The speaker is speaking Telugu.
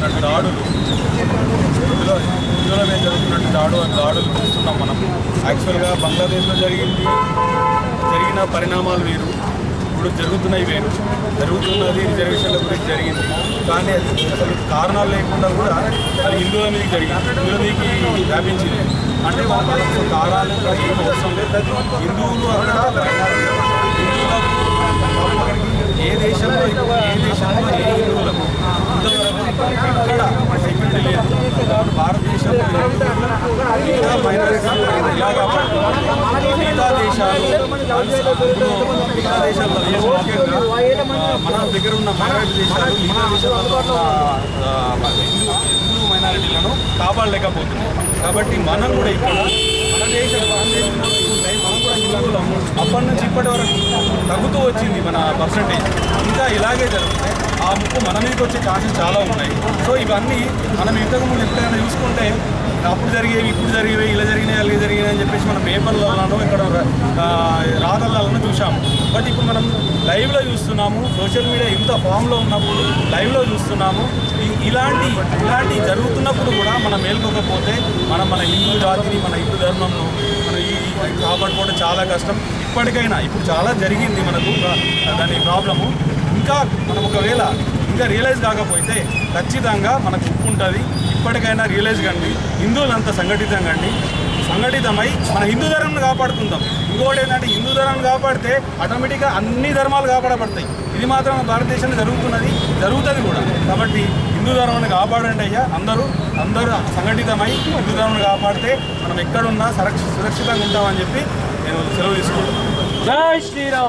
జరుగుతున్నట్టు దాడులు, హిందువుల మీద జరుగుతున్నట్టు దాడులు చూస్తున్నాం మనం. యాక్చువల్గా బంగ్లాదేశ్లో జరిగిన పరిణామాలు వేరు, ఇప్పుడు జరుగుతున్నవి వేరు. జరుగుతున్నది రిజర్వేషన్ల గురించి జరిగింది, కానీ అది అసలు కారణాలు లేకుండా కూడా అది హిందువుల మీదకి జరిగింది, హిందువుల మీదకి వ్యాపించింది. అంటే వాళ్ళకి కారణాలు ఏం అవసరం లేదు. హిందువులు అక్కడ హిందువులకు ఏ దేశంలో ఏ హిందువులకు ఇంతవరకు ఎక్కడ సెక్యూరిటీ లేదు. భారతదేశంలో మిగతా మైనారిటీలు ఎలా కాపాడుతున్నారు, మిగతా దేశాల్లో ముఖ్యంగా మన దగ్గర ఉన్న మైనారిటీ దేశాలు మిగతా దేశాలలో హిందూ మైనారిటీలను కాపాడలేకపోతున్నాయి. కాబట్టి మనం కూడా ఇక్కడ మన దేశంలో మనం కూడా హిందువులము అప్పటి నుంచి ఇప్పటి వరకు తగ్గుతూ వచ్చింది మన పర్సంటేజ్. ఇంకా ఇలాగే జరుగుతాయి. ఆ ముప్పు మన మీదకి వచ్చే ఛాన్సెస్ చాలా ఉన్నాయి. సో ఇవన్నీ మనం ఇంతకుముందు ఎప్పుడైనా చూసుకుంటే అప్పుడు జరిగేవి, ఇప్పుడు జరిగేవి, ఇలా జరిగినాయి అలా జరిగినాయి అని చెప్పేసి మనం పేపర్లలో ఇక్కడ రాతలలో చూసాము. బట్ ఇప్పుడు మనం లైవ్లో చూస్తున్నాము. సోషల్ మీడియా ఇంత ఫామ్లో ఉన్నప్పుడు లైవ్లో చూస్తున్నాము. ఇలాంటి జరుగుతున్నప్పుడు కూడా మనం మేల్కోకపోతే మన హిందూ జాతిని, మన హిందూ ధర్మంను మనం కాపాడుకోవడం చాలా కష్టం. ఇప్పటికైనా ఇప్పుడు చాలా జరిగింది మనకు దాని ప్రాబ్లము. ఇంకా మనం ఒకవేళ ఇంకా రియలైజ్ కాకపోతే ఖచ్చితంగా మనకు ఉప్పు ఉంటుంది. ఇప్పటికైనా రియలైజ్ కండి, హిందువులంతా సంఘటితమై మన హిందూ ధర్మాన్ని కాపాడుకుందాం. ఇంకోటి ఏంటంటే హిందూ ధర్మాన్ని కాపాడితే ఆటోమేటిక్గా అన్ని ధర్మాలు కాపాడబడతాయి. ఇది మాత్రం భారతదేశంలో జరుగుతుంది కూడా. కాబట్టి హిందూ ధర్మాన్ని కాపాడండి అయ్యా. అందరూ సంఘటితమై హిందూ ధర్మాన్ని కాపాడితే మనం ఎక్కడున్నా సురక్షితంగా ఉంటామని చెప్పి నేను సెలవు తీసుకుంటున్నాను. జై శ్రీరామ్.